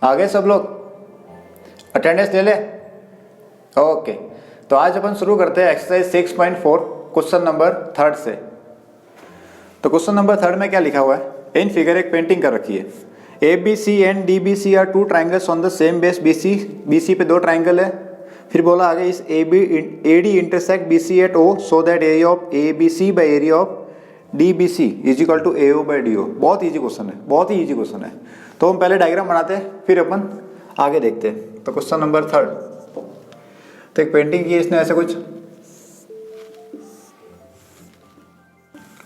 आ गए सब लोग? अटेंडेंस ले ले। ओके, तो आज अपन शुरू करते हैं एक्सरसाइज 6.4 क्वेश्चन नंबर 3 से। तो क्वेश्चन नंबर 3 में क्या लिखा हुआ है? इन फिगर एक पेंटिंग कर रखी है। A B C and D B C are two triangles on the same base B C पे दो ट्राइंगल है। फिर बोला आगे इस A D intersect B C at O so that area of A B C by area of D B C is equal to A O by D O. बहुत easy question है, बहुत ही easy question है। तो हम पहले diagram बनाते हैं फिर अपन आगे देखते हैं। तो क्वेश्चन नंबर 3, तो एक पेंटिंग की इसने ऐसे कुछ,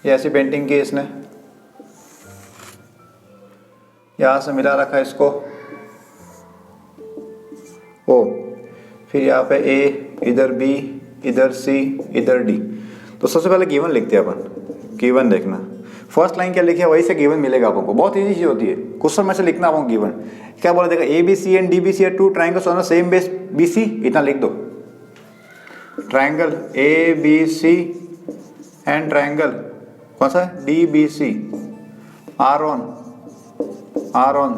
ये ऐसी पेंटिंग की इसने, यहाँ से मिला रखा है इसको ओ, फिर यहाँ पे ए, इधर बी, इधर सी, इधर डी। तो सबसे पहले गिवन लिखते हैं अपन। गिवन देखना, फर्स्ट लाइन क्या लिखी है वही से गिवन मिलेगा आपको। बहुत इजी चीज होती है, क्वेश्चन में से लिखना आपको गिवन। क्या बोला देखा, A B C and D B C are two triangles on the same base B C, इतना लिख दो। Triangle A B C and triangle कौन सा है, D B C are on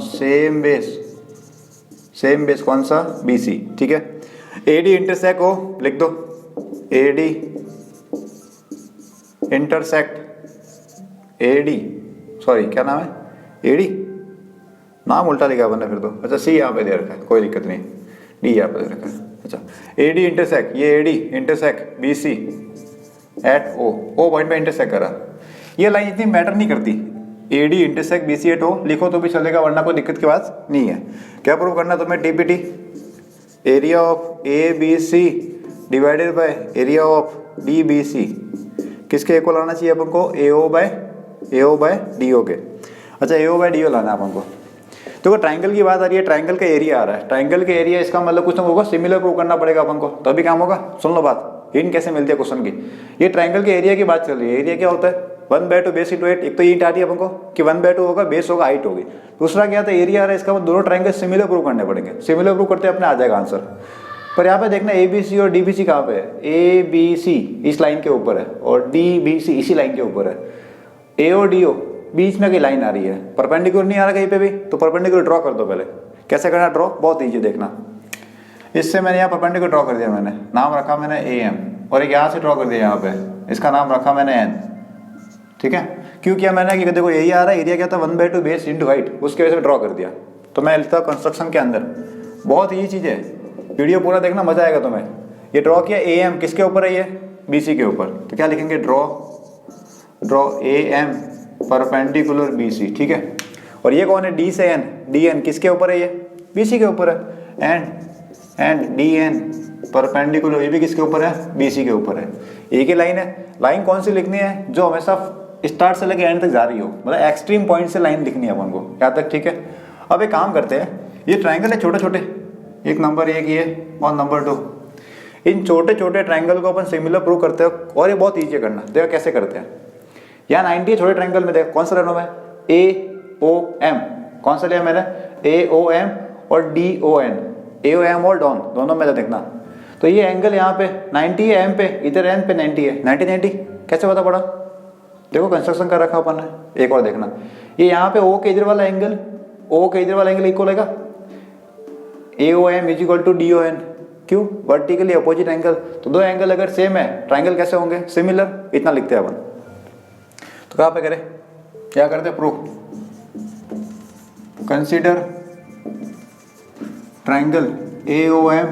same base कौन सा, बी सी। ठीक है, ए डी इंटरसेक्ट हो, लिख दो ए D intersect, A D sorry क्या नाम है, ए डी नाम उल्टा लिखा बना फिर तो। अच्छा सी यहाँ पे दे रखा है, कोई दिक्कत नहीं, डी यहाँ पे दे रखा है। अच्छा ए डी इंटरसेक्ट, ये A D intersect B C at O point पे इंटरसेक्ट करा। ये लाइन इतनी मैटर नहीं करती, A D intersect B C at O लिखो तो भी चलेगा, वरना कोई दिक्कत की बात नहीं है। क्या प्रूव करना तुम्हें, TPT area of A B C divided by area of D B C किसके इक्वल आना चाहिए अपन को, ए ओ बाय डी ओ के। अच्छा ए ओ बाय डी ओ लाना है अपन को। तो ट्राइंगल की बात आ रही है, ट्राइंगल का एरिया आ रहा है, ट्राइंगल के एरिया इसका मतलब कुछ ना होगा, सिमिलर प्रूव करना पड़ेगा अपन को, तभी काम होगा। सुन लो बात, हिंट कैसे मिलती है क्वेश्चन की। ये ट्राइंगल के एरिया की बात चल रही है। एरिया क्या होता है, 1/2 बेस इंटू 8। एक तो ये हिंट आ रही है अपन को कि 1/2 होगा, बेस होगा, हाइट होगी। दूसरा क्या था, एरिया आ रहा है, इसका मतलब दोनों ट्राइंगल सिमिलर प्रूव करने पड़ेंगे। सिमिलर प्रूव करते अपने आ जाएगा आंसर। पर यहाँ पे देखना ए बी सी और डी बी सी कहाँ पे है, ए बी सी इस लाइन के ऊपर है और डी बी सी इसी लाइन के ऊपर है। ए और डी ओ बीच में कहीं लाइन आ रही है, परपेंडिकुलर नहीं आ रहा कहीं पे भी, तो परपेंडिकुलर ड्रॉ कर दो। पहले कैसे करना ड्रॉ, बहुत ईजी देखना। इससे मैंने यहाँ परपेंडिकुलर ड्रॉ कर दिया, मैंने नाम रखा मैंने ए एम, और एक यहाँ से ड्रॉ कर दिया यहाँ पे, इसका नाम रखा मैंने एन। ठीक है, क्यों किया मैंने कि देखो यही आ रहा है, एरिया क्या था 1/2 बेस इंटू हाइट, उसके वजह से ड्रॉ कर दिया। तो मैं लिखता हूँ कंस्ट्रक्शन के अंदर, बहुत ईजी चीज़ है, वीडियो पूरा देखना, मजा आएगा तुम्हें। ये ड्रॉ किया ए एम, किसके ऊपर है ये, बी सी के ऊपर। तो क्या लिखेंगे, draw A M perpendicular B C. ठीक है, और ये कौन है, डी से एन, डी एन किसके ऊपर है, ये बी सी के ऊपर है। एंड डी एन परपेंडिकुलर, ये भी किसके ऊपर है, बी सी के ऊपर है। एक ही लाइन है। लाइन कौन सी लिखनी है, जो हमेशा स्टार्ट से लेकर एंड तक जा रही हो, मतलब एक्सट्रीम पॉइंट से लाइन लिखनी है अपन को, यहाँ तक। ठीक है, अब एक काम करते हैं, ये ट्राइंगल है छोटे छोटे, एक नंबर एक ये और नंबर 2, इन छोटे छोटे ट्राइंगल को अपन सिमिलर प्रूव करते हैं, और ये बहुत ईजी करना। देखो कैसे करते हैं। यहाँ 90 छोटे ट्राइंगल में देखो कौन सा लेना है, ए ओ एम, कौन सा लिया मैंने, ए ओ एम और D O N, A O M और डॉन दोनों में देखना। तो ये एंगल यहाँ पे 90 है एम पे, इधर एन पे 90 है, 90 कैसे पता पड़ा, देखो कंस्ट्रक्शन कर रखा अपन ने। एक और देखना, ये यहाँ पे ओ के इधर वाला एंगल, ओ के इधर वाला एंगल इक्वल होगा A O M is equal to D O N. क्यों, वर्टिकली अपोजिट एंगल। तो दो एंगल अगर सेम है, ट्राइंगल कैसे होंगे, सिमिलर। इतना लिखते हैं अपन। तो कहाँ पे करें, क्या करते हैं, proof. Consider triangle A O M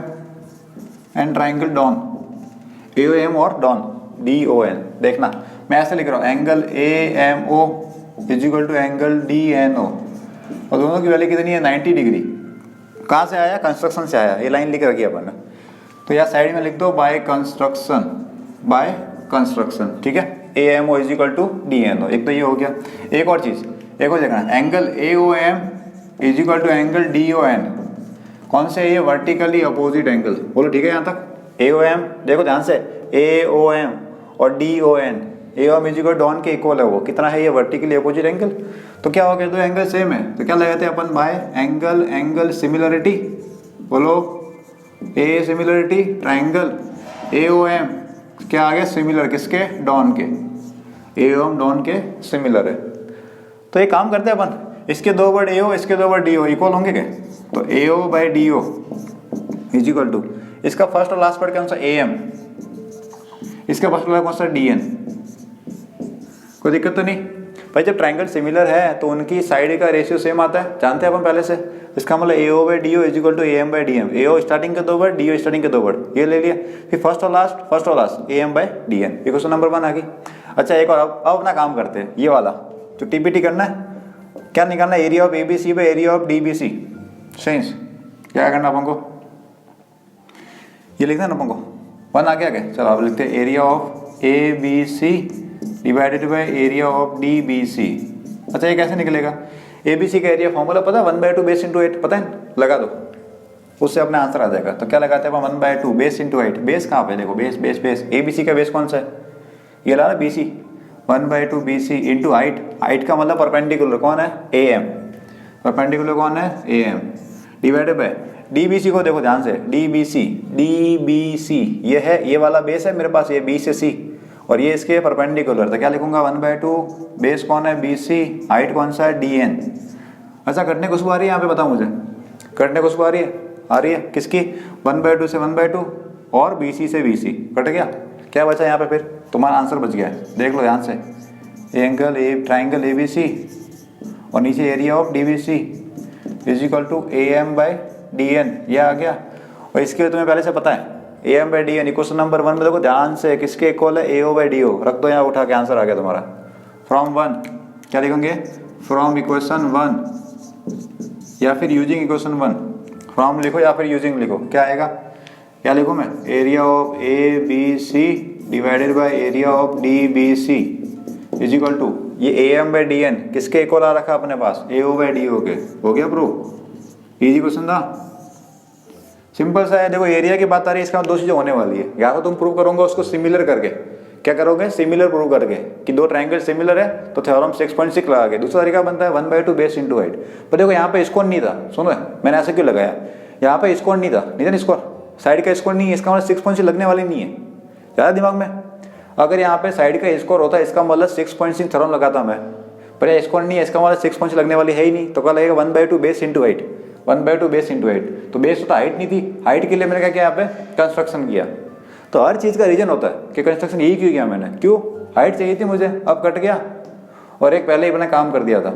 and triangle DON, A O M और डॉन डी ओ एन। देखना मैं ऐसे लिख रहा हूँ, angle A M O is equal to angle D N O, और दोनों की वैल्यू कितनी है, 90 डिग्री। कहाँ से आया, कंस्ट्रक्शन से आया, ये लाइन लिख रखी है अपन ने। तो यहाँ साइड में लिख दो बाय कंस्ट्रक्शन। ठीक है, A M O is equal to D N O, एक तो ये हो गया। एक और चीज़, एक और देखना, angle A O M is equal to angle D O N, कौन से, ये वर्टिकली अपोजिट एंगल। बोलो ठीक है यहाँ तक। ए ओ एम देखो ध्यान से, ए ओ एम और D O N, A O M is equal DON के इक्वल है, वो कितना है, ये वर्टिकली अपोजिट एंगल। तो क्या हो गया, दो एंगल सेम है, तो क्या लगाते हैं अपन, बाय एंगल सिमिलरिटी। बोलो A similarity, triangle A O M क्या आ गया, सिमिलर किसके, डॉन के, ए ओ एम डॉन के सिमिलर है। तो एक काम करते हैं अपन, इसके दो वर्ड AO, इसके दो वर्ड DO इक्वल होंगे क्या? तो AO by DO is equal to, इसका फर्स्ट और लास्ट वर्ड कौन सा? AM, इसका फर्स्ट वर्ड कौन सा? DN। कोई दिक्कत तो नहीं भाई? जब ट्राइंगल सिमिलर है तो उनकी साइड का रेशियो सेम आता है, जानते हैं अपन पहले से। इसका मतलब AO by DO is equal to AM by DM। AO starting के दो वर्ड, DO स्टार्टिंग के दो वर्ड, ये ले लिया। फिर फर्स्ट और लास्ट AM बाई DN। ये क्वेश्चन नंबर 1 आ गई। अच्छा एक और, अब अपना काम करते हैं, ये वाला जो TPT करना है, क्या निकालना है? Area of ABC by area of DBC। Sense क्या करना अपन को? ये लिखना है ना अपन को, 1 आ गया क्या? चलो अब लिखते हैं area of ABC divided by area of DBC। अच्छा ये कैसे निकलेगा? ABC का एरिया फॉर्मूला पता है? 1/2 बेस इंटू 8, पता है? लगा दो, उससे अपना आंसर आ जाएगा। तो क्या लगाते हैं अपन? 1/2 बेस इंटू 8। बेस कहाँ पे? देखो बेस बेस बेस, ABC का बेस कौन सा है? ये ला BC, 1/2 BC into height. Height का मतलब परपेंडिकुलर कौन है? AM। परपेंडिकुलर कौन है? AM। डिवाइडेड बाय DBC को देखो ध्यान से, DBC ये है, ये वाला बेस है मेरे पास, ये B से C, और ये इसके परपेंडिकुलर। तो क्या लिखूंगा? 1/2 बेस कौन है? BC, हाइट कौन सा है? DN। अच्छा कटने खुशबू आ रही है यहाँ पे? बताओ मुझे, कटने खुशबू आ रही है? आ रही है किसकी? 1/2 से 1/2 और BC से BC। कट गया? क्या बचा यहाँ पे? फिर तुम्हारा आंसर बच गया है, देख लो ध्यान से। एंगल ट्राइंगल ABC और नीचे area of DBC is equal to AM by DN, ये आ गया। और इसके लिए तुम्हें पहले से पता है AM by DN। Question number 1 में देखो ध्यान से, किसके इक्वल है? AO by DO। रख दो यहाँ उठा के, आंसर आ गया तुम्हारा। फ्रॉम 1 क्या लिखेंगे? फ्रॉम इक्वेशन 1 या फिर यूजिंग इक्वेशन 1। फ्रॉम लिखो या फिर यूजिंग लिखो, क्या आएगा? क्या लिखूँ मैं? Area of ABC divided by area of DBC is equal to, ये AM बाई DN किसके इक्वल आ रखा अपने पास? AO बाई DO के। हो गया प्रूफ? इजी क्वेश्चन था, सिंपल सा है। देखो एरिया की बात आ रही है, इसका दो चीजें होने वाली है। या तो तुम प्रूव करोगे उसको सिमिलर करके, क्या करोगे? सिमिलर प्रूव करके कि दो ट्रायंगल सिमिलर है तो थ्योरम 6.6 लगा के। दूसरा तरीका बनता है 1/2 बेस इंटू हाइट। पर देखो यहाँ पे स्कोर नहीं था, सुनो मैंने ऐसे क्यों लगाया? यहाँ पे स्कोर नहीं था, नहीं था स्कोर, साइड का स्कोर नहीं है, इसका मतलब 6.6 लगने वाली नहीं है। ज़्यादा दिमाग में, अगर यहाँ पे साइड का स्कोर होता है इसका मतलब 6.6 थ्योरम लगाता मैं, पर यह स्कोर नहीं है, इसका मतलब 6.6 लगने वाली है ही नहीं। तो क्या लगेगा? 1/2 base into height, 1/2 base into height. तो बेस तो हाइट नहीं थी, हाइट के लिए मैंने क्या किया? यहाँ पे कंस्ट्रक्शन किया। तो हर चीज़ का रीजन होता है कि कंस्ट्रक्शन यही क्यों किया मैंने? क्यों? हाइट चाहिए थी मुझे, अब कट गया, और एक पहले ही मैंने काम कर दिया था।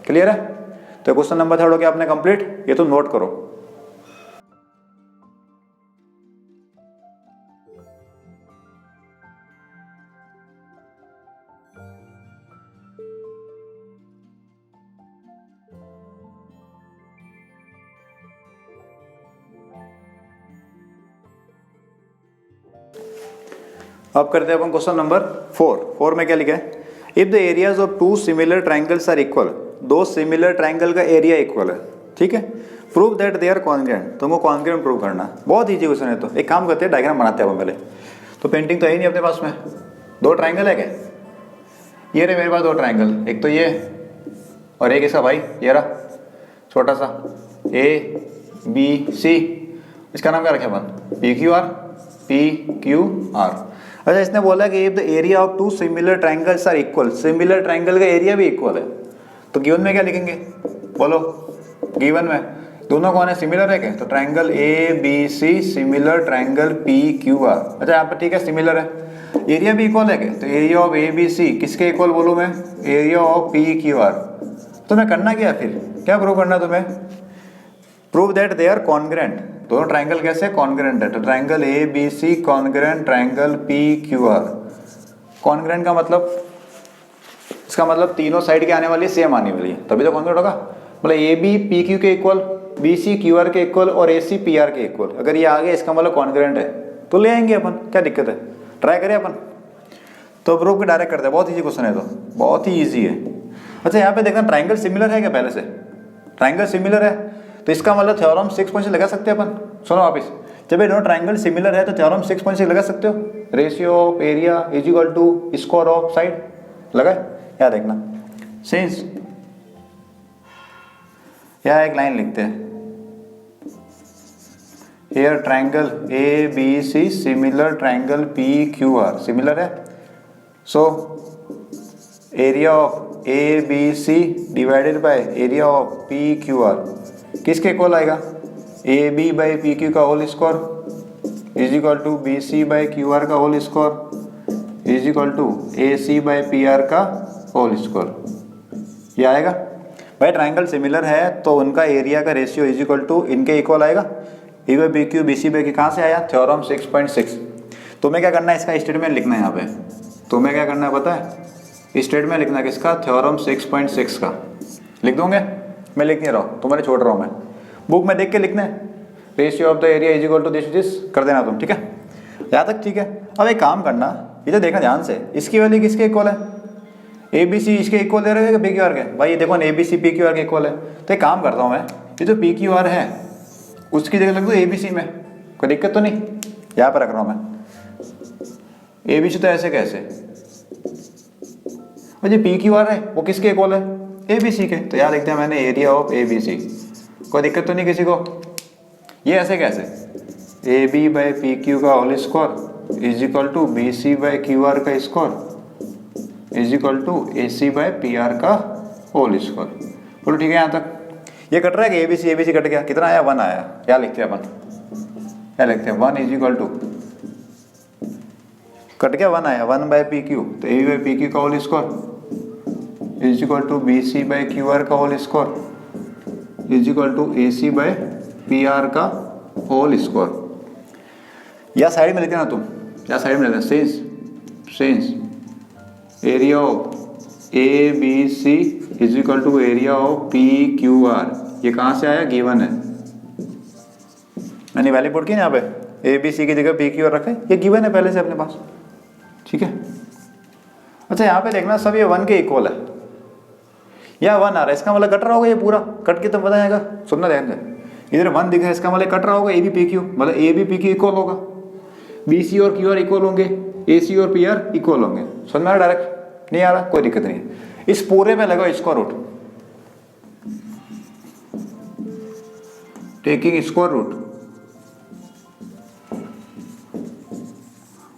क्लियर है? तो क्वेश्चन नंबर 3 हो गया आपने कंप्लीट। ये तो नोट करो। अब करते हैं अपन क्वेश्चन नंबर 4 में क्या लिखा है? If the areas of 2 similar triangles are equal, दो सिमिलर ट्राइंगल का एरिया इक्वल है, ठीक है। Prove that they are congruent, तुमको कॉन्ग्रुएंट प्रूव करना है। बहुत ईजी क्वेश्चन है। तो एक काम करते हैं, डायग्राम बनाते हैं अपन पहले। तो पेंटिंग तो है ही नहीं अपने पास में, दो ट्राइंगल है क्या? ये रहे मेरे पास दो ट्राइंगल, एक तो ये और एक इसका भाई ये रहा छोटा सा ABC। इसका नाम क्या रखे अपन? PQR। अच्छा इसने बोला कि if the area of 2 similar triangles are equal, similar triangle का एरिया भी इक्वल है। तो गिवन में क्या लिखेंगे? बोलो गिवन में दोनों कौन है? सिमिलर है क्या? तो triangle ABC similar triangle PQR। अच्छा यहाँ पर ठीक है, सिमिलर है, एरिया भी इक्वल है क्या? तो एरिया ऑफ ABC किसके इक्वल बोलूँ मैं? Area of PQR। तो मैं करना क्या फिर? क्या प्रूव करना तुम्हें? Prove that they are congruent. दोनों ट्राइंगल कैसे कॉन्ग्रुएंट है? तो triangle ABC congruent triangle PQR। Congruent का मतलब, इसका मतलब तीनों साइड के आने वाली सेम आने वाली है, तभी तो कॉन्ग्रुएंट होगा। मतलब AB PQ के इक्वल, BC QR के इक्वल और AC PR के इक्वल। अगर ये आ गया इसका मतलब कॉन्ग्रुएंट है, तो ले आएंगे अपन, क्या दिक्कत है? ट्राई करें अपन। तो प्रूव के डायरेक्ट करते हैं, बहुत ईजी क्वेश्चन है, तो बहुत ही ईजी है। अच्छा यहाँ पे देखना ट्राइंगल सिमिलर है क्या? पहले से ट्राइंगल सिमिलर है तो इसका मतलब थ्योरम 6.6 लगा सकते हैं अपन। सुनो वापिस, जब ये दोनों ट्राइंगल सिमिलर है तो थ्योरम 6.6 लगा सकते हो। Ratio of area is equal to square of side, लगा? क्या देखना सिंस, यहाँ एक लाइन लिखते हैं, here triangle ABC similar triangle PQR, similar है। So area of A B C divided by area of P Q R किसके equal आएगा? A B by P Q का whole square is equal to B C by Q R का whole square is equal to A C by P R का whole square. ये आएगा भाई। Triangle similar है तो उनका एरिया का रेशियो इज इक्वल टू इनके इक्वल आएगा। A by B Q B C by Q कहाँ से आया? थ्योरम 6.6। तुम्हें क्या करना है? इसका स्टेटमेंट लिखना है यहाँ पे। तुम्हें क्या करना है पता है? स्टेटमेंट लिखना है किसका? थ्योरम 6.6 का। लिख दोगे? मैं लिख नहीं रहा हूँ, तुम्हारे छोड़ रहा हूँ मैं। बुक में देख के लिखना है। Ratio of the area is equal to this कर देना तुम, ठीक है? यहाँ तक ठीक है। अब एक काम करना, इधर देखना ध्यान से, इसकी वैल्यू किसके इक्वल है? ए बी सी इसके इक्वल दे रहे हैं पी क्यू आर के? भाई ये देखो A B C P Q R के इक्वल है। तो एक काम करता हूँ मैं, ये जो पी क्यू आर है उसकी जगह लग दो ए बी सी में, कोई दिक्कत तो नहीं? यहाँ पर रख रहा हूँ मैं ए बी सी। तो ऐसे कैसे? और जो पी क्यू आर है वो किसके इक्वल है? ए बी सी के। तो यहाँ लिखते हैं मैंने area of A B C. कोई दिक्कत तो नहीं किसी को? ये ऐसे कैसे? A B by P Q का whole square is equal to B C by Q R का square is equal to A C by P R का होल स्क्वायर। बोलो ठीक है यहाँ तक? ये कट रहा है कि ए बी सी कट गया? कितना आया? 1 आया। क्या लिखते हैं अपन? क्या लिखते हैं? 1 इज इक्वल टू, कट गया 1 आया, 1 बाई पी क्यू। तो A B by P Q का whole square is equal to B C by Q R का whole square is equal to A C by P R का whole square. या side में लिखते ना तुम, या साइड में लिखते since area of A B C is equal to area of P Q R. ये कहाँ से आया? गिवन है। मैंने वैल्यू पुट की ना यहाँ पे, ए बी सी की जगह पी क्यू आर रखे, ये गिवन है पहले से अपने पास, ठीक है? अच्छा यहाँ पे देखना सब ये 1 के इक्वल है, या 1 आ रहा है, इसका मतलब कट रहा होगा ये पूरा, कट के तो पता जाएगा। सुनना ध्यान से, इधर 1 दिख रहा है, इसका मतलब कट रहा होगा ए बी पी क्यू, मतलब A B P Q equal होगा, बी सी और क्यू आर इक्वल होंगे, ए सी और पी आर इक्वल होंगे। समझ में आ रहा? डायरेक्ट नहीं आ रहा? कोई दिक्कत नहीं है। इस पूरे में लगाओ square root, taking square root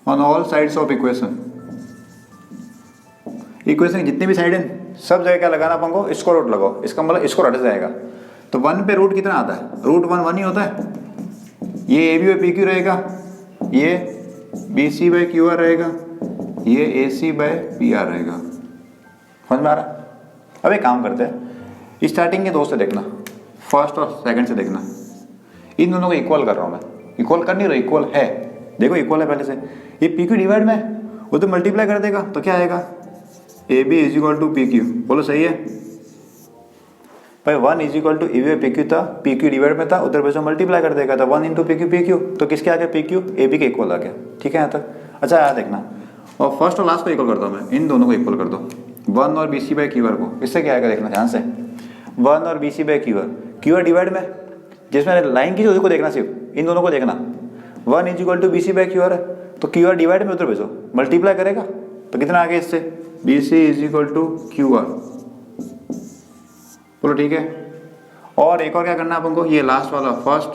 on all sides of equation. Equation जितनी भी साइड है सब जगह क्या लगाना अपन को? स्क्वायर रूट लगाओ। इसका मतलब स्क्वायर हट जाएगा। तो 1 पे रूट कितना आता है? रूट 1 ही होता है। ये A B by P Q रहेगा, ये B C by Q R रहेगा, ये A C by P R रहेगा। समझ में आ रहा? अब एक काम करते हैं, स्टार्टिंग के 2 से देखना, फर्स्ट और सेकंड से देखना। इन दोनों को इक्वल कर रहा हूँ मैं, इक्वल कर नहीं रहा, इक्वल है। देखो इक्वल है पहले से। ये पी क्यू डिवाइड में वो तो मल्टीप्लाई कर देगा, तो क्या आएगा? A B is equal to P Q. बोलो सही है भाई? 1 is equal to A B P Q था, पी क्यू डिवाइड में था, उधर वैसे मल्टीप्लाई कर देगा, तो 1 इंटू पी क्यू, तो किसके आगे? पी क्यू ए बी के इक्वल आ गया। ठीक है यहाँ तक? अच्छा यहाँ देखना, और फर्स्ट और लास्ट को इक्वल करता हूँ मैं, इन दोनों को इक्वल कर दो, 1 और B C by Q R को। इससे क्या आएगा देखना ध्यान से, 1 और B C by Q R divide में, जिसमें लाइन की उसको देखना, सिर्फ इन दोनों को देखना। 1 is equal to B C by Q R है, तो क्यू आर डिवाइड में उधर भेजो, मल्टीप्लाई करेगा, तो कितना आ गया इससे? B C is equal to Q R. बोलो ठीक है? और एक और क्या करना है अपन को? ये लास्ट वाला, फर्स्ट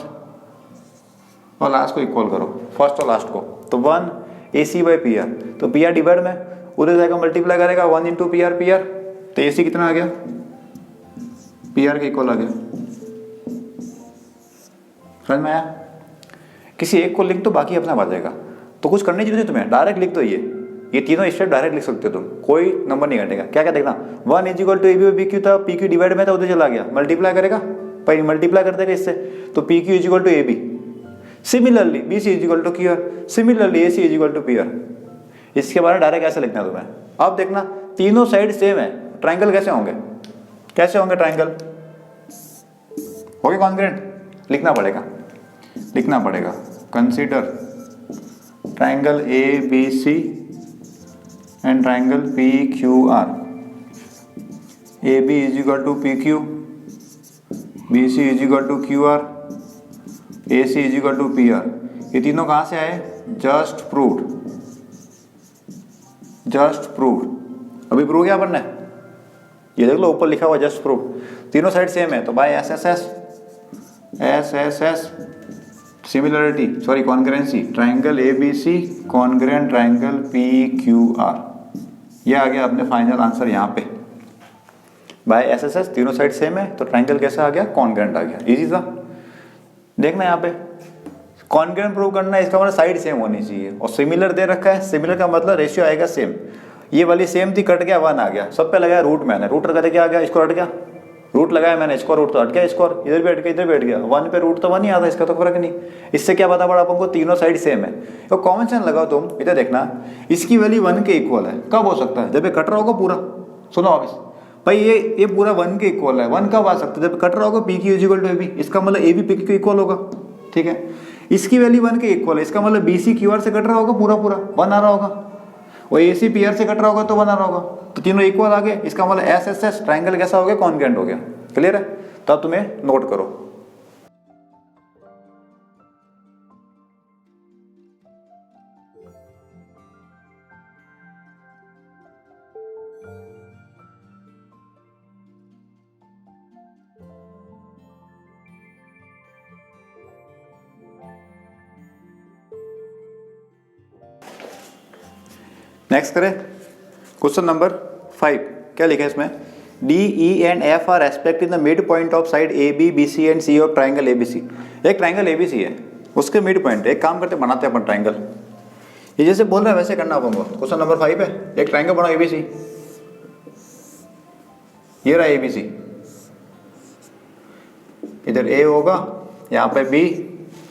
और लास्ट को इक्वल करो, फर्स्ट और लास्ट को। तो 1 ए सी बाई पी आर, तो पी आर डिवाइड में उधर जाएगा, मल्टीप्लाई करेगा, 1 इंटू पी आर, तो ए सी कितना आ गया? पी आर के इक्वल आ गया। समझ में आया? किसी एक को लिख दो, बाकी अपना बात जाएगा। तो कुछ करने की जरूरत है तुम्हें, डायरेक्ट लिख दो। ये तीनों स्टेप डायरेक्ट लिख सकते हो तुम, कोई नंबर नहीं घटेगा। क्या क्या देखना, 1 is equal to A B by P Q था, पी क्यू डिवाइड में था, उधर चला गया, मल्टीप्लाई करेगा, पर मल्टीप्लाई कर देगा इससे, तो P Q is equal to A B. Similarly B C is equal to Q R, similarly A C is equal to P R. इसके बारे में डायरेक्ट ऐसे लिखना है तुम्हें। अब देखना तीनों साइड सेम है, ट्राइंगल कैसे होंगे? कैसे होंगे ट्राइंगल? होगे कॉन्ग्रुएंट? लिखना पड़ेगा। Consider triangle A B C and triangle P Q R. A B is equal to P Q, B C is equal to Q R, A C is equal to P R. ये तीनों कहाँ से आए? Just proved. अभी prove किया अपन ने, ये देख लो ऊपर लिखा हुआ जस्ट प्रूव्ड। तीनों साइड सेम है, तो by S similarity, sorry congruency, triangle A B C congruent triangle P Q R. ये आ गया अपने फाइनल आंसर यहाँ पे। बाय एस एस एस, तीनों साइड सेम है तो ट्राइंगल कैसा आ गया, कॉन्ग्रुएंट आ गया। इजी था। देखना यहाँ पे कॉन्ग्रुएंट प्रूव करना है, इसका मतलब साइड सेम होनी चाहिए। और सिमिलर दे रखा है, सिमिलर का मतलब रेशियो आएगा सेम। ये वाली सेम थी, कट गया 1 आ गया, सब पे लगाया रूट, मैंने रूट लगाते क्या आ गया, स्क्वायर हट गया, रूट लगाया मैंने स्क्वायर, रूट तो हट गया स्क्वायर, इधर भी हट गया इधर भी हट गया, 1 पे रूट तो 1 ही आता है, इसका तो फर्क नहीं। इससे क्या पता पड़ा अपन को, तीनों साइड सेम है। तो कॉमन सेंस लगाओ तुम, इधर देखना इसकी वैल्यू 1 के इक्वल है। कब हो सकता है, जब ये कट रहा होगा पूरा। सुनो वापस भाई, ये पूरा 1 के इक्वल है। 1 कब आ सकता है, जब कट रहा होगा P Q is equal to A B, इसका मतलब A B P Q equal होगा। ठीक है, इसकी वैल्यू 1 के इक्वल है, इसका मतलब बी सी क्यू आर से कट रहा होगा पूरा पूरा, 1 आ रहा होगा। और ए सी पी आर से कट रहा होगा तो 1 आ रहा होगा, तो तीनों इक्वल आ गए। इसका मतलब एस एस एस ट्राइंगल कैसा हो गया, कॉन्ग्रुएंट हो गया। क्लियर है, तब तुम्हें नोट करो। नेक्स्ट करें क्वेश्चन नंबर 5। क्या लिखा है इसमें, D E and F are respect in the mid point of side A B B C and C of triangle A B C. एक ट्राइंगल ए बी सी है, उसके मिड पॉइंट है। एक काम करते बनाते हैं अपन ट्राइंगल, ये जैसे बोल रहे हैं वैसे करना अपन को। क्वेश्चन नंबर 5 है, एक ट्राइंगल बनाओ ए बी सी। ये रहा ए बी सी, इधर ए होगा, यहाँ पे बी,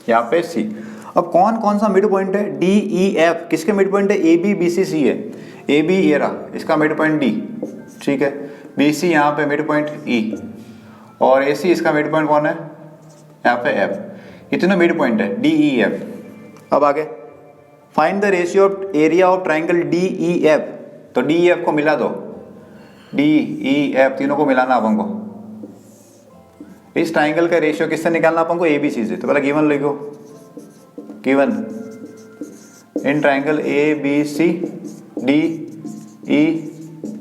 यहाँ पे सी। अब कौन कौन सा मिड पॉइंट है, डी ई एफ, किसके मिड पॉइंट है, ए बी बी सी सी है। ए बी ये रहा, इसका मिड पॉइंट डी, ठीक है। बी सी यहाँ पे मिड पॉइंट ई, और ए सी इसका मिड पॉइंट कौन है, यहाँ पे एफ। इतने मिड पॉइंट है डी ई एफ। अब आगे find the ratio of area of triangle D E F. तो डी ई एफ को मिला दो, डी ई एफ तीनों को मिलाना अपन को। इस ट्राइंगल का रेशियो किससे निकालना अपन को, ए बी सी से। तो पहले गिवन लिखो, given in triangle A B C D E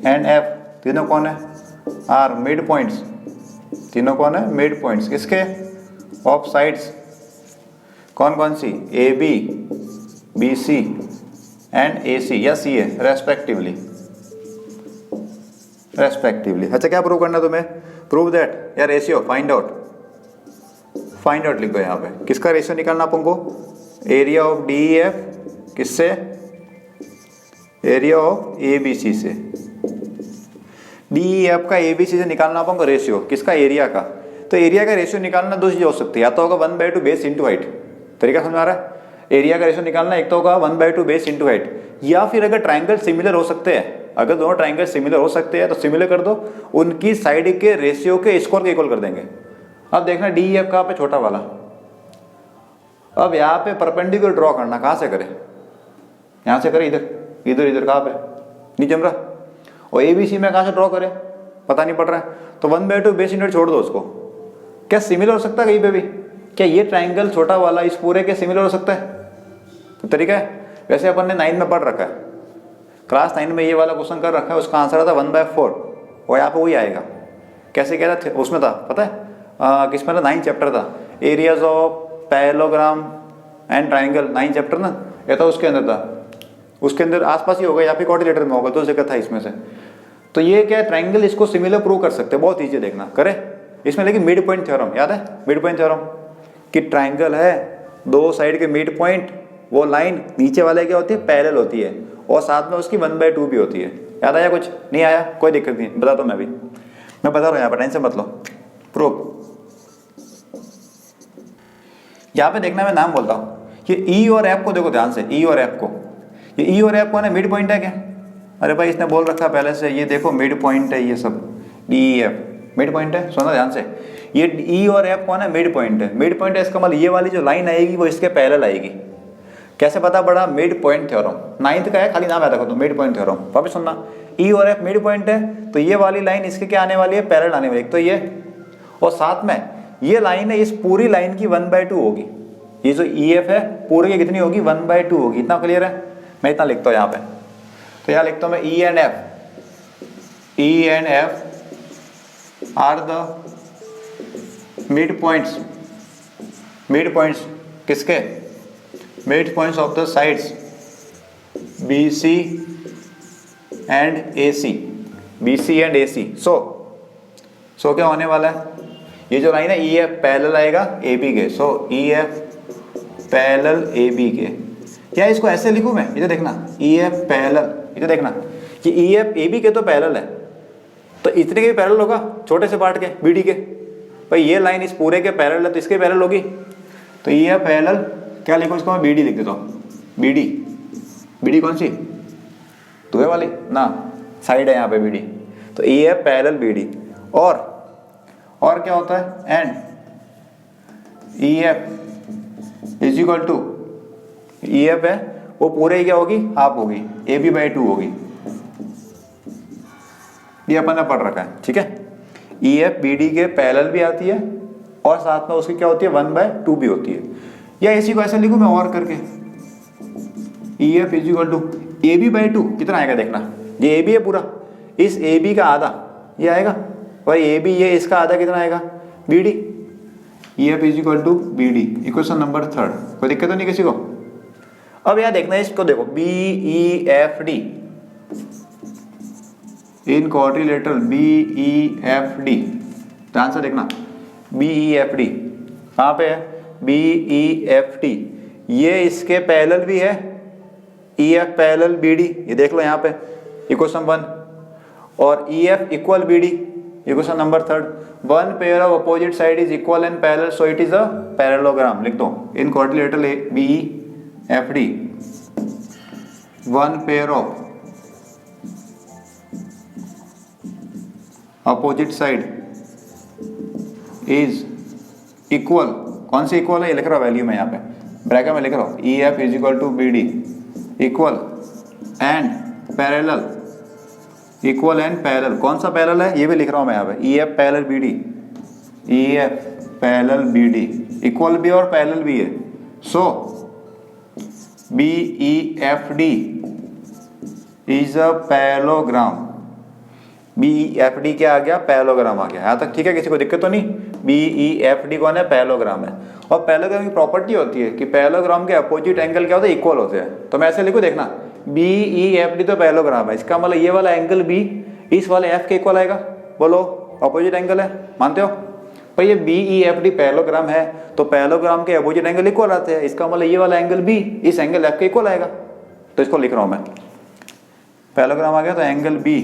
and F, तीनों कौन है, आर मिड पॉइंट्स। तीनों कौन है, मिड पॉइंट्स। किसके, ऑफ साइड्स। कौन कौन सी, A B B C and A C, या सी है, रेस्पेक्टिवली। रेस्पेक्टिवली। अच्छा क्या प्रूव करना तुम्हें, प्रूव दैट या ratio find out. Find out लिखो यहाँ पे, किसका रेशियो निकालना अपन को, एरिया ऑफ डी एफ किससे, area of A B C से। डी एफ का ए बी सी से निकालना अपन को रेशियो, किसका, एरिया का। तो एरिया का रेशियो निकालना दो चीज़ हो सकती है, या तो होगा 1/2 बेस इंटू हाइट। तरीका समझ आ रहा है, एरिया का रेशियो निकालना एक तो होगा 1/2 बेस इंटू हाइट, या फिर अगर ट्राइंगल सिमिलर हो सकते हैं, अगर दोनों ट्राइंगल सिमिलर हो सकते हैं तो सिमिलर कर दो, उनकी साइड के रेशियो के स्क्वायर के इक्वल कर देंगे। अब देखना डी एफ कहाँ पे, छोटा वाला। अब यहाँ पे परपेंडिकुलर ड्रॉ करना, कहाँ से करें, यहाँ से करें, इधर इधर इधर, कहाँ पे, नहीं जम रहा। और ए बी सी में कहाँ से ड्रॉ करें, पता नहीं पड़ रहा है, तो 1/2 बेस इंटू छोड़ दो उसको। क्या सिमिलर हो सकता है कहीं पे भी, क्या ये ट्राइंगल छोटा वाला इस पूरे के सिमिलर हो सकता है, तो तरीका है। वैसे अपन ने 9 में पढ़ रखा है, क्लास 9 में ये वाला क्वेश्चन कर रखा है, उसका आंसर था 1/4, और यहाँ पे वही आएगा। कैसे कह रहा था, उसमें था पता है किस में था, 9 चैप्टर था, areas of parallelogram and triangle, 9 chapter ना, या तो उसके अंदर था, उसके अंदर आसपास ही होगा या फिर क्वाड्रिलेटरल में होगा, तो जगह था इसमें से। तो ये क्या है, ट्राइंगल इसको सिमिलर प्रूव कर सकते हैं, बहुत ईजी, देखना करे इसमें। लेकिन मिड पॉइंट थ्योरम याद है, मिड पॉइंट थ्योरम कि ट्राइंगल है, दो साइड के मिड पॉइंट, वो लाइन नीचे वाले क्या होती है, पैरेलल होती है, और साथ में उसकी 1/2 भी होती है। याद आया, कुछ नहीं आया, कोई दिक्कत नहीं, बता दो, मैं बता रहा हूँ यहाँ पर, टेंशन मत लो। प्रूफ यहाँ पे देखना, मैं नाम बोलता हूँ, ये ई और एफ को देखो ध्यान से, ई और एफ को, ये ई और एफ कौन है, मिड पॉइंट है क्या, अरे भाई इसने बोल रखा पहले से, ये देखो मिड पॉइंट है, ये सब D E F mid point है। सुना ध्यान से, ये ई और एफ कौन है, मिड पॉइंट है। मिड पॉइंट है इसका मतलब ये वाली जो लाइन आएगी वो इसके पैरेलल आएगी। कैसे पता पड़ा, मिड पॉइंट थ्योरम, 9th का है, खाली नाम याद रखो, तो मिड पॉइंट थ्योरम। वापस सुनना, ई और एफ मिड पॉइंट है, तो ये वाली लाइन इसके क्या आने वाली है, पैरेलल आने वाली है, तो ये, और साथ में ये लाइन है, इस पूरी लाइन की 1/2 होगी। ये जो ई एफ है पूरे की कितनी होगी, 1/2 होगी। इतना क्लियर है, मैं इतना लिखता हूँ यहाँ पे, तो यहाँ लिखता हूँ मैं E and F are the mid points किसके, mid points of the sides B C and A C, so so क्या होने वाला है, ये जो लाइन है ई एफ पैरेलल आएगा ए बी के, so E F parallel A B के। क्या इसको ऐसे लिखूं मैं, ये तो देखना ई एफ पैरेलल, ये तो देखना कि ई एफ ए बी के तो पैरेलल है, तो इतने के भी पैरेलल होगा छोटे से पार्ट के बी डी के। भाई ये लाइन इस पूरे के पैरेलल है तो इसके पैरेलल होगी, तो ई एफ पैरेलल क्या लिखो इसको मैं बी डी लिख देता हूँ। बी डी, बी डी कौन सी, दुए वाली ना, साइड है यहाँ पे बी डी, तो E F parallel B D. और क्या होता है, and E F is equal to, E F है वो पूरे ही क्या होगी, हाफ होगी, ए बी बाई 2 होगी, ये अपन ने पढ़ रखा है, ठीक है। ई एफ बी डी के पैरेलल भी आती है और साथ में उसकी क्या होती है 1/2 भी होती है। या इसी को ऐसे लिखूं मैं और करके, E F is equal to A B by 2, कितना आएगा देखना, ये ए बी है पूरा, इस ए बी का आधा ये आएगा, और ए बी ये इसका आधा कितना आएगा B D. E F is equal to B D, equation number 3। कोई दिक्कत तो नहीं किसी को। अब यार देखना है इसको, देखो B E F D in quadrilateral, B E F D, ध्यान से देखना, बी ई एफ डी कहाँ पे है, बी ई एफ डी, ये इसके पैरेलल भी है, E F parallel B D, ये देख लो यहाँ पे इक्वेशन 1, और E F equal B D, equation number 3। One pair of opposite side is equal and parallel, so it is a parallelogram. लिख दो in quadrilateral B E F D, one pair of opposite side is equal, कौन सी equal है ये लिख रहा हूँ value में यहाँ पे ब्रैकेट में लिख रहा हूँ, E F is equal to B D equal and parallel, equal and parallel, कौन सा पैरेलल है ये भी लिख रहा हूँ मैं यहाँ पे, E F parallel B D, E F parallel B D, equal भी और पैरेलल भी है, so B E F D is a parallelogram. B E F D क्या आ गया, पैरेललोग्राम आ गया, यहाँ तक ठीक है, किसी को दिक्कत तो नहीं। बी ई एफ डी कौन है, पैरेललोग्राम है। और पैरेललोग्राम की प्रॉपर्टी होती है कि पैरेललोग्राम के अपोजिट एंगल क्या होते हैं, इक्वल होते हैं। तो मैं ऐसे लिखूँ, देखना बी ई एफ डी तो पैरेललोग्राम है, इसका मतलब ये वाला एंगल बी इस वाले एफ के इक्वल आएगा। बोलो अपोजिट एंगल है, मानते हो? पर ये B E F D parallelogram है तो पैरेललोग्राम के अपोजिट एंगल इक्वल आते हैं, इसका मतलब ये वाला एंगल बी इस एंगल एफ के इक्वल आएगा। तो इसको लिख रहा हूँ मैं, पैरेललोग्राम आ गया तो angle B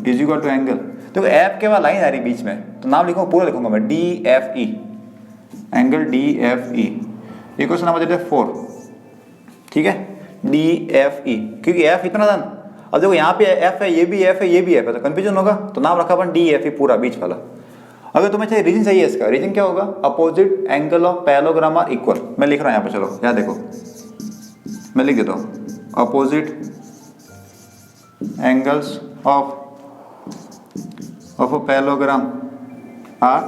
is equal to angle, देखो एफ के बाद लाइन आ रही बीच में, तो नाम लिखूंगा, पूरा लिखूंगा मैं, D F E, angle D F E, equation number देते हैं 4, ठीक है, डी एफ ई, क्योंकि एफ इतना था। अब देखो यहाँ पे एफ है, ये भी एफ है, ये भी एफ है, तो कंफ्यूजन होगा, तो नाम रखा अपन डी एफ ई पूरा बीच वाला। अगर तुम्हें चाहिए रीजन चाहिए इसका, रीजन क्या होगा, opposite angle of parallelogram are equal. मैं लिख रहा हूँ यहाँ पे, चलो यहाँ देखो मैं लिख देता हूँ, opposite angles of a parallelogram are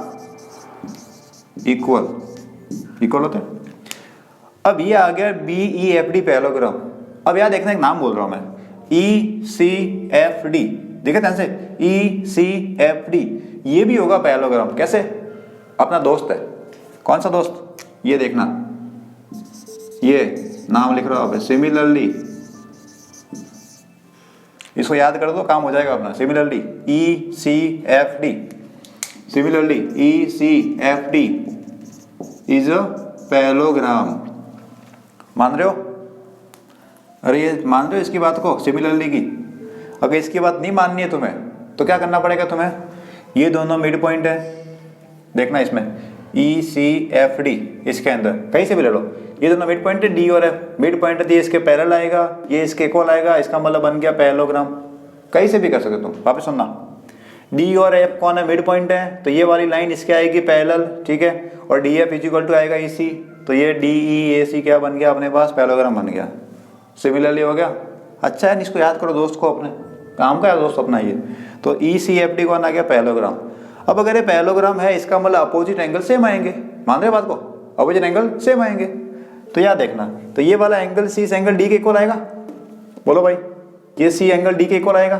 equal होते हैं। अब ये आ गया B E F D parallelogram. अब यहाँ देखना, एक नाम बोल रहा हूँ मैं, ई सी एफ डी, देखा ध्यान से, ई सी एफ डी, ये भी होगा पैरेललोग्राम। कैसे? अपना दोस्त है, कौन सा दोस्त, ये देखना, ये नाम लिख रहा हूँ, सिमिलरली, इसको याद कर दो, काम हो जाएगा अपना। Similarly E C F D, similarly E C F D is a parallelogram. मान रहे हो? अरे ये मान रहे हो इसकी बात को, सिमिलरली की? अगर इसकी बात नहीं माननी है तुम्हें तो क्या करना पड़ेगा तुम्हें, ये दोनों मिड पॉइंट है, देखना इसमें ई सी एफ डी, इसके अंदर कहीं से भी ले लो, ये दोनों मिड पॉइंट है, डी और एफ मिड पॉइंट है, ये इसके पैरेलल आएगा, ये इसके इक्वल आएगा, इसका मतलब बन गया पैरेललोग्राम। कहीं से भी कर सकते तुम, वापस सुनना, डी और एफ कौन है, मिड पॉइंट है, तो ये वाली लाइन इसके आएगी पैरेलल, ठीक है, और डी एफ इक्वल टू आएगा ई सी, तो ये डी ई ए सी क्या बन गया अपने पास, पैरेललोग्राम बन गया। सिमिलरली हो गया। अच्छा है, इसको याद करो, दोस्त को, अपने काम का दोस्त अपना ये। तो ई सी एफ डी कौन आ गया, पैरेललोग्राम। अब अगर ये पैरेललोग्राम है, इसका मतलब अपोजिट एंगल सेम आएंगे, मान रहे बात को, अपोजिट एंगल सेम आएंगे। तो याद देखना, तो ये वाला एंगल सी इस एंगल डी के इक्वल आएगा। बोलो भाई, ये सी एंगल डी के इक्वल आएगा,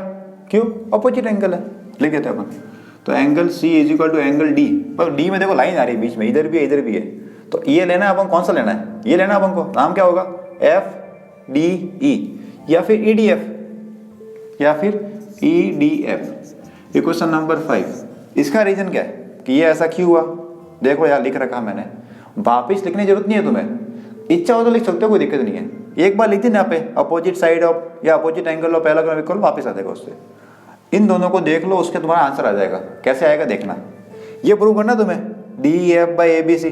क्यों, अपोजिट एंगल है, लिख देते हैं अपन। तो angle C is equal to angle D, पर डी में देखो लाइन आ रही है बीच में, इधर भी है इधर भी है, तो ये लेना है अपन, कौन सा लेना है, ये लेना है अपन को, नाम क्या होगा, एफ डी ई, या फिर ई डी एफ, या फिर ई डी एफ, इक्वेशन नंबर 5। इसका रीजन क्या है, कि ये ऐसा क्यों हुआ, देखो यार लिख रखा मैंने, वापिस लिखने की जरूरत नहीं है तुम्हें, इच्छा हो तो लिख सकते हो, कोई दिक्कत नहीं है। एक बार लिख देना यहाँ पे अपोजिट साइड ऑफ या opposite angle of parallelogram equal, वापस आ जाएगा उससे। इन दोनों को देख लो, उसके तुम्हारा आंसर आ जाएगा। कैसे आएगा देखना, ये प्रूव करना तुम्हें, D E F by A B C,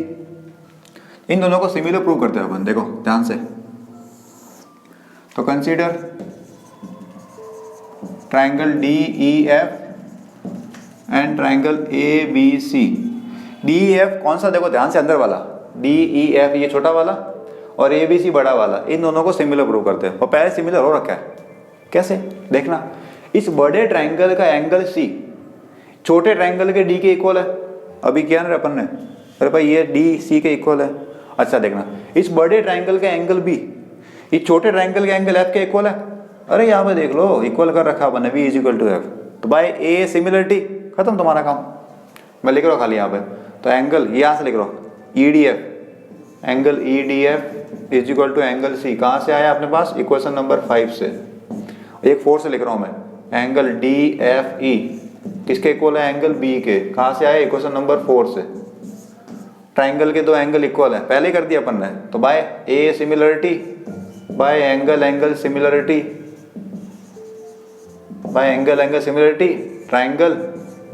इन दोनों को सिमिलर प्रूव करते हैं अपन। देखो ध्यान से, तो consider triangle D E F and triangle A B C. D E F कौन सा, देखो ध्यान से, अंदर वाला डी ई एफ ये छोटा वाला और ए बी सी बड़ा वाला, इन दोनों को सिमिलर प्रूव करते हैं। और पहले सिमिलर हो रखा है, कैसे देखना, इस बड़े ट्राइंगल का एंगल सी छोटे ट्राइंगल के डी के इक्वल है, अभी किया ना अपन ने, अरे भाई ये डी सी के इक्वल है। अच्छा देखना, इस बड़े ट्राइंगल का एंगल बी इस छोटे ट्राइंगल के एंगल एफ के इक्वल है, अरे यहाँ पे देख लो इक्वल कर रखा अपन ने, B is equal to F, तो बाय ए सिमिलरिटी खत्म तुम्हारा काम। मैं लिख रहा हूँ खाली यहाँ पे, तो एंगल यहाँ से लिख रहा हूँ E D F, angle E D F is equal to angle C, कहाँ से आया अपने पास, इक्वेशन नंबर 5 से। एक 4 से लिख रहा हूँ मैं, एंगल डी एफ ई किसके इक्वल है, एंगल बी के, कहाँ से आया, इक्वेशन नंबर 4 से। ट्राइंगल के दो एंगल इक्वल है, पहले कर दिया अपन ने, तो by A similarity by angle angle similarity by angle angle similarity, triangle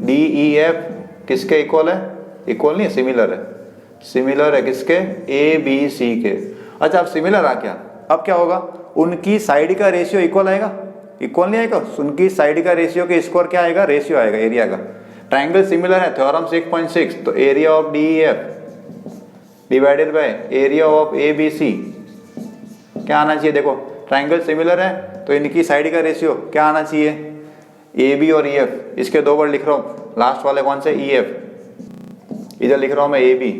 D E F किसके इक्वल है, इक्वल नहीं है, सिमिलर है, सिमिलर है किसके, ए बी सी के। अच्छा अब सिमिलर आ क्या, अब क्या होगा, उनकी साइड का रेशियो इक्वल आएगा, इक्वल नहीं आएगा, उनकी साइड का रेशियो के स्क्वायर क्या आएगा, रेशियो आएगा एरिया का। ट्राइंगल सिमिलर है, थ्योरम 6.6, तो area of D E F divided by area of A B C क्या आना चाहिए, देखो ट्राइंगल सिमिलर है तो इनकी साइड का रेशियो क्या आना चाहिए, ए बी और ई एफ। इसके दो वर्ड लिख रहा हूँ, लास्ट वाले कौन से, ई एफ, इधर लिख रहा हूँ मैं ए बी,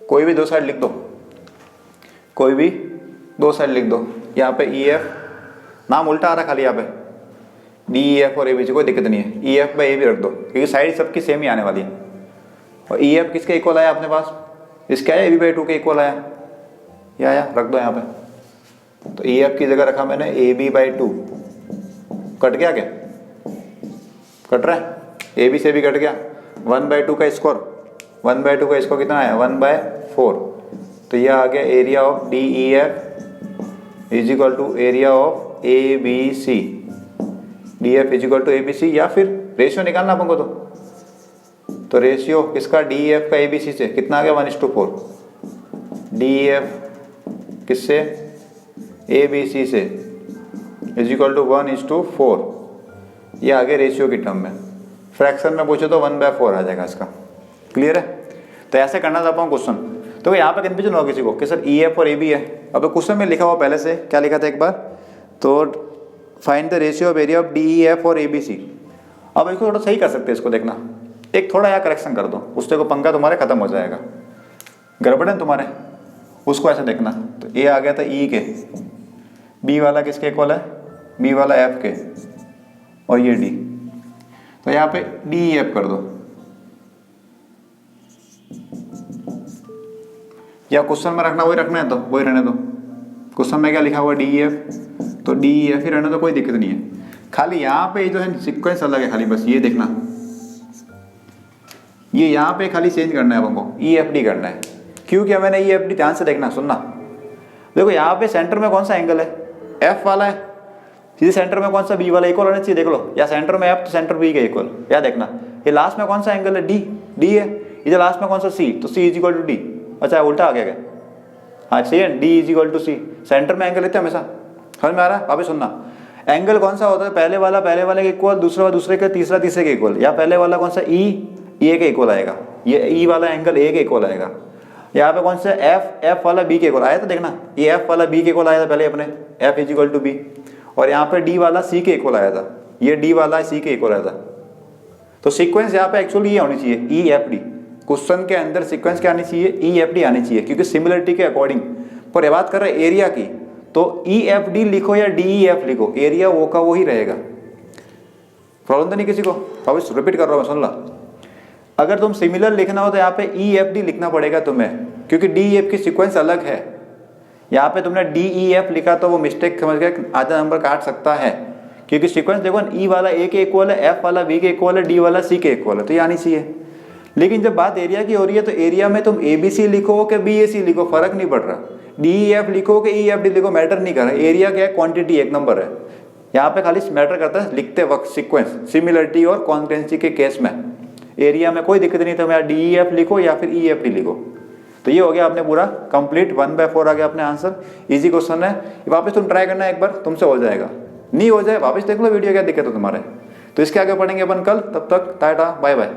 कोई भी दो साइड लिख दो, कोई भी दो साइड लिख दो। यहाँ पे ई एफ, नाम उल्टा आ रहा खाली यहाँ पे, डी ई एफ और ए बी सी, कोई दिक्कत नहीं है, E F by A B रख दो, क्योंकि साइड सबकी सेम ही आने वाली है। और ई एफ किसके इक्वल आया अपने पास, इसका आया, ए बी बाई 2 के इक्वल आया, या आया, रख दो यहाँ पे। तो ई एफ की जगह रखा मैंने ए बी बाई 2, कट गया क्या, कट रहा है, ए बी से भी कट गया, 1/2 का स्क्वायर, 1/2 का स्क्वायर कितना आया, 1/4, तो यह आ गया area of D E F is equal to area of A B C, D F is equal to A B C, या फिर रेशियो निकालना अपन को, तो रेशियो किसका, डी ई एफ का ए बी सी से कितना आ गया, 1:4, डी ई एफ किससे, ए बी सी से इज इक्वल टू 1:4, ये आगे रेशियो की टर्म में। फ्रैक्शन में पूछो तो 1/4 आ जाएगा इसका, क्लियर है। तो ऐसे करना था अपन क्वेश्चन। तो यहाँ पे कन्फ्यूजन हो किसी को कि सर ई एफ और ए बी है, अब क्वेश्चन में लिखा हुआ पहले से, क्या लिखा था एक बार, तो find the ratio of area of D E F और ए बी सी। अब इसको थोड़ा सही कर सकते हैं, इसको देखना, एक थोड़ा यहाँ करेक्शन कर दो, उससे को पंगा तुम्हारे खत्म हो जाएगा, गड़बड़ है तुम्हारे, उसको ऐसे देखना। तो ए आ गया था ई के, बी वाला किसके इक्वल है, बी वाला एफ के, और ये डी, तो यहाँ पे डी ई एफ कर दो, या क्वेश्चन में रखना वही रखना है तो वही रहने दो। क्वेश्चन में क्या लिखा हुआ, डी ई एफ, तो डी ई एफ ही रहने दो, कोई दिक्कत नहीं है। खाली यहाँ पे जो है सीक्वेंस अलग है, खाली बस ये देखना, ये यहाँ पे खाली चेंज करना है हमको, ई एफ डी करना है। क्यों किया मैंने ई एफ डी, ध्यान से देखना, सुनना, देखो यहाँ पे सेंटर में कौन सा एंगल है, एफ वाला है, सीधे सेंटर में कौन सा, बी वाला इक्वल होना चाहिए, देख लो, या सेंटर में एफ तो सेंटर बी के इक्वल, या देखना ये लास्ट में कौन सा एंगल है, डी, डी है, इधर लास्ट में कौन सा, सी, तो C is equal to D. अच्छा उल्टा आ गया क्या, हाँ सही है, D is equal to C, centre में एंगल लेते हैं हमेशा, समझ में आ रहा है। वापस सुनना, एंगल कौन सा होता है, पहले वाला पहले वाले के इक्वल, दूसरा वाला दूसरे के, तीसरा तीसरे के इक्वल, या पहले वाला कौन सा, ई ए के इक्वल आएगा, ये ई वाला एंगल ए के इक्वल आएगा। यहाँ पे कौन सा, एफ, एफ वाला बी के इक्वल आया था, देखना ये एफ वाला बी के इक्वल आया था पहले अपने, F is equal to B, और यहाँ पे डी वाला सी के इक्वल आया था, ये डी वाला सी के इक्वल आया था। तो सीक्वेंस यहाँ पे एक्चुअली ये होनी चाहिए, ई एफ डी, क्वेश्चन के अंदर सीक्वेंस क्या आनी चाहिए, ई एफ डी आनी चाहिए, क्योंकि सिमिलरिटी के अकॉर्डिंग। पर ये बात कर रहे हैं एरिया की, तो ई एफ डी लिखो या डी ई एफ लिखो, एरिया वो का वो ही रहेगा, प्रॉब्लम तो नहीं किसी को। वापस रिपीट कर रहा हूँ, सुन ला, अगर तुम सिमिलर लिखना हो तो यहाँ पे ई एफ डी लिखना पड़ेगा तुम्हें, क्योंकि डी एफ की सीक्वेंस अलग है। यहाँ पे तुमने डी ई एफ लिखा तो वो मिस्टेक समझ के आधा नंबर काट सकता है, क्योंकि सीक्वेंस देखो ना, ई वाला ए के इक्वल है, एफ वाला बी के इक्वल है, डी वाला सी के इक्वल है, तो ये आनी चाहिए। लेकिन जब बात एरिया की हो रही है तो एरिया में तुम ए बी सी लिखो कि बी ए सी लिखो, फर्क नहीं पड़ रहा। डी ई एफ लिखो कि ई एफ डी लिखो, मैटर नहीं कर रहा। एरिया क्या है, क्वांटिटी एक नंबर है। यहाँ पे खाली मैटर करता है लिखते वक्त सीक्वेंस, सिमिलरिटी और कॉन्करेंसी के केस में। एरिया में कोई दिक्कत नहीं, तो मैं डी ई एफ लिखो या फिर ई एफ डी लिखो। तो ये हो गया आपने पूरा कंप्लीट 1/4 आ गया अपने आंसर। इजी क्वेश्चन है, वापस तुम ट्राई करना एक बार, तुमसे हो जाएगा। नहीं हो जाए वापस देख लो वीडियो, क्या दिक्कत है तुम्हारे। तो इसके आगे पढ़ेंगे अपन कल, तब तक टाटा बाय बाय।